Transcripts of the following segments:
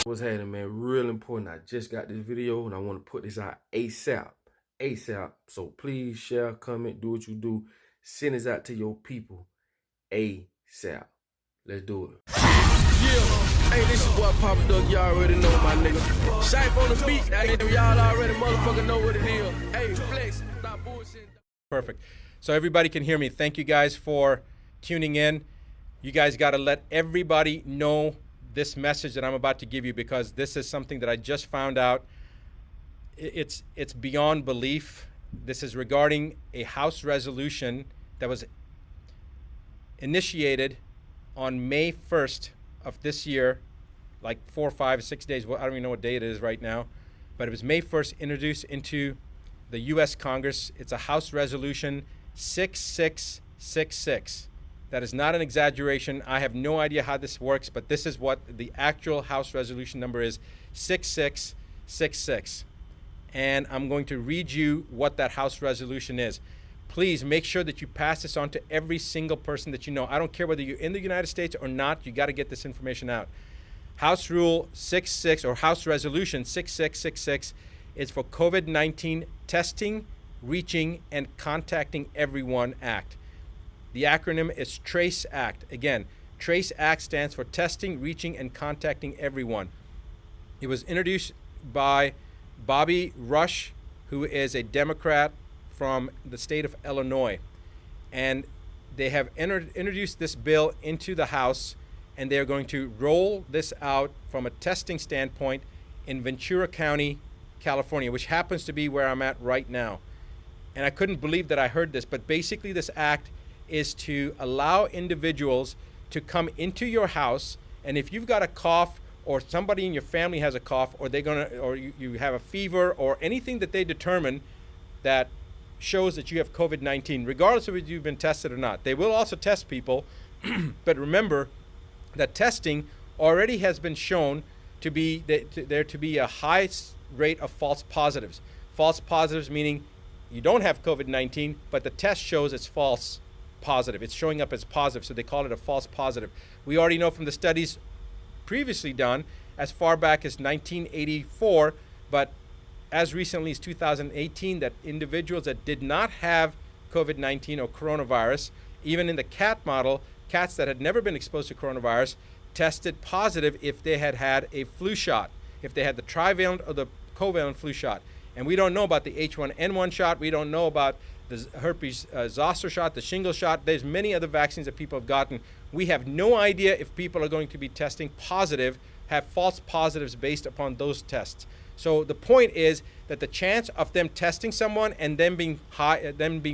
What's happening, man? Real important. I just got this video and I want to put this out ASAP. So please share, comment, do what you do. Send this out to your people ASAP. Let's do it. Yeah, hey, this is what Papa Duck, y'all already know, my nigga. Shape on the beat, y'all already motherfucking know what it is. Hey, flex, stop bullshit. Perfect. So everybody can hear me. Thank you guys for tuning in. You guys got to let everybody know this message that I'm about to give you, because this is something that I just found out. It's beyond belief. This is regarding a House resolution that was initiated on May 1st of this year, like 4, 5, 6 days. Well, I don't even know what day it is right now, but it was May 1st, introduced into the U.S. Congress. It's a House Resolution 6666. That is not an exaggeration. I have no idea how this works, but this is what the actual House resolution number is, 6666. And I'm going to read you what that House resolution is. Please make sure that you pass this on to every single person that you know. I don't care whether you're in the United States or not, you got to get this information out. House Rule 66, or House Resolution 6666, is for COVID-19 testing, reaching, and contacting everyone Act. The acronym is TRACE Act. Again, TRACE Act stands for Testing, Reaching, and Contacting Everyone. It was introduced by Bobby Rush, who is a Democrat from the state of Illinois. And they have introduced this bill into the House, and they're going to roll this out from a testing standpoint in Ventura County, California, which happens to be where I'm at right now. And I couldn't believe that I heard this, but basically this act is to allow individuals to come into your house, and if you've got a cough, or somebody in your family has a cough, or you have a fever, or anything that they determine that shows that you have COVID-19, regardless of if you've been tested or not. They will also test people, but remember that testing already has been shown to be there to be a high rate of false positives. False positives meaning you don't have COVID-19, but the test shows it's false positive. It's showing up as positive, so they call it a false positive. We already know from the studies previously done as far back as 1984, but as recently as 2018, that individuals that did not have COVID-19 or coronavirus, even in the cat model, cats that had never been exposed to coronavirus, tested positive if they had had a flu shot, if they had the trivalent or the covalent flu shot. And we don't know about the H1N1 shot. We don't know about the herpes zoster shot, the shingles shot. There's many other vaccines that people have gotten. We have no idea if people are going to be testing positive, have false positives based upon those tests. So the point is that the chance of them testing someone and them being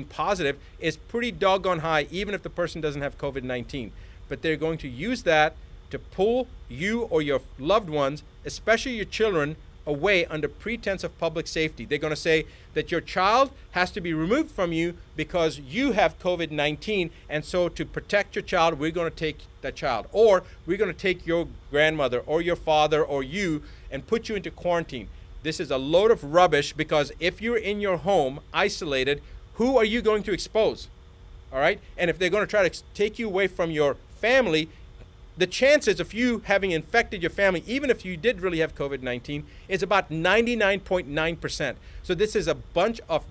positive is pretty doggone high, even if the person doesn't have COVID-19. But they're going to use that to pull you or your loved ones, especially your children, away under pretense of public safety. They're going to say that your child has to be removed from you because you have COVID-19, and so to protect your child, we're going to take that child, or we're going to take your grandmother or your father or you and put you into quarantine. This is a load of rubbish, because if you're in your home isolated, who are you going to expose? All right? And if they're going to try to take you away from your family, the chances of you having infected your family, even if you did really have COVID-19, is about 99.9%. So this is a bunch of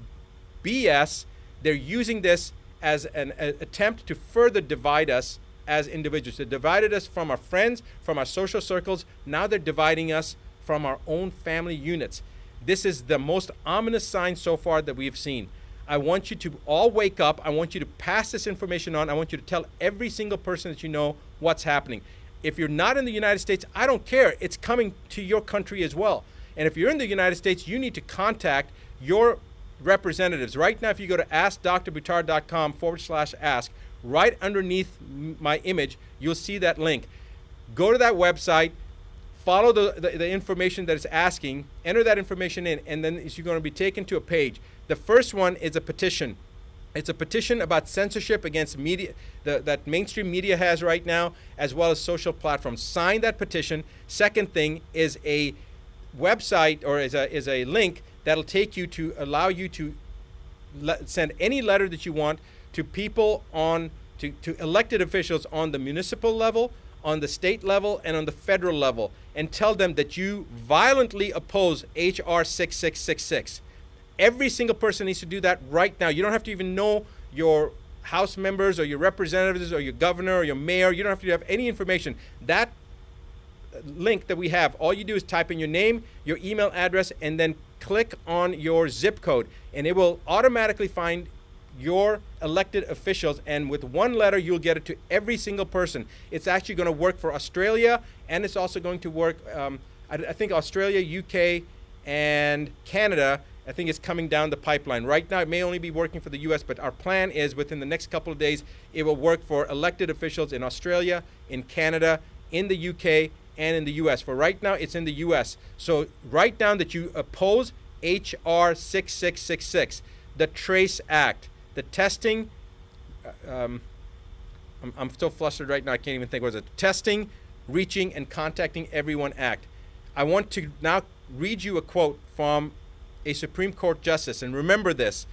BS. They're using this as an attempt to further divide us as individuals. They divided us from our friends, from our social circles. Now they're dividing us from our own family units. This is the most ominous sign so far that we've seen. I want you to all wake up. I want you to pass this information on. I want you to tell every single person that you know what's happening. If you're not in the United States, I don't care. It's coming to your country as well. And if you're in the United States, you need to contact your representatives. Right now, if you go to askdrbuttar.com/ask, right underneath my image, you'll see that link. Go to that website, follow the information that it's asking, enter that information in, and then you're going to be taken to a page. The first one is a petition. It's a petition about censorship against media that mainstream media has right now, as well as social platforms. Sign that petition. Second thing is a website, or is a link that'll take you to allow you to send any letter that you want to people to elected officials on the municipal level, on the state level, and on the federal level. and tell them that you violently oppose HR 6666. Every single person needs to do that right now. You don't have to even know your House members or your representatives or your governor or your mayor. You don't have to have any information. That link that we have, all you do is type in your name, your email address, and then click on your zip code, and it will automatically find your elected officials, and with one letter you'll get it to every single person. It's actually going to work for Australia, and it's also going to work I think Australia, UK, and Canada. I think it's coming down the pipeline. Right now it may only be working for the US, but our plan is within the next couple of days it will work for elected officials in Australia, in Canada, in the UK, and in the US. For right now it's in the US. So write down that you oppose HR 6666, the TRACE Act, the testing, I'm still flustered right now, I can't even think, what was it? Testing, Reaching, and Contacting Everyone Act. I want to now read you a quote from a Supreme Court justice, and remember this.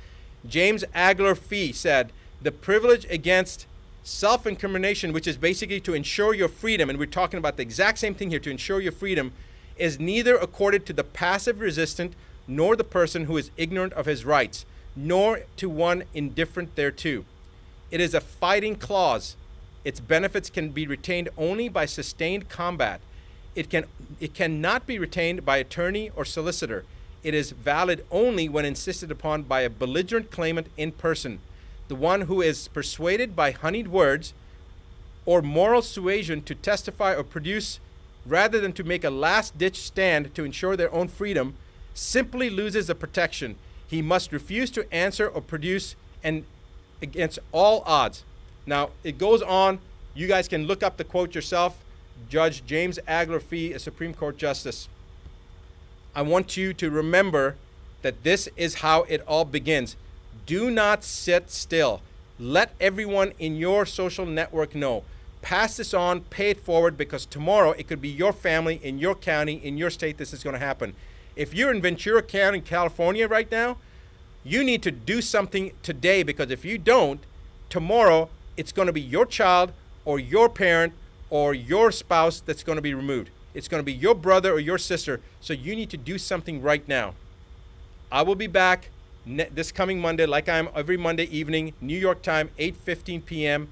James Agler Fee said, "The privilege against self-incrimination, which is basically to ensure your freedom," and we're talking about the exact same thing here, to ensure your freedom, "is neither accorded to the passive resistant nor the person who is ignorant of his rights, nor to one indifferent thereto. It is a fighting clause. Its benefits can be retained only by sustained combat. It cannot be retained by attorney or solicitor. It is valid only when insisted upon by a belligerent claimant in person. The one who is persuaded by honeyed words or moral suasion to testify or produce rather than to make a last-ditch stand to ensure their own freedom simply loses the protection. He must refuse to answer or produce, and against all odds." Now, it goes on. You guys can look up the quote yourself. Judge James Agler Fee, a Supreme Court Justice. I want you to remember that this is how it all begins. Do not sit still. Let everyone in your social network know. Pass this on, pay it forward, because tomorrow it could be your family, in your county, in your state, this is going to happen. If you're in Ventura County, California right now, you need to do something today, because if you don't, tomorrow it's going to be your child or your parent or your spouse that's going to be removed. It's going to be your brother or your sister. So you need to do something right now. I will be back this coming Monday, like I am every Monday evening, New York time, 8:15 p.m.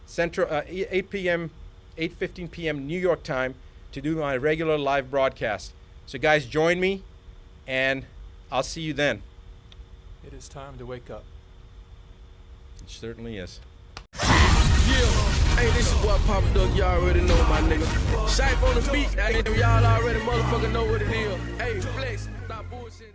Central, 8:15 p.m. New York time, to do my regular live broadcast. So guys, join me, and I'll see you then. It is time to wake up. It certainly is. Yeah, hey, this is what Papa Duck, y'all already know, my nigga. Shape on the beat, y'all already motherfucker know what it is. Hey, flex, stop bullshit.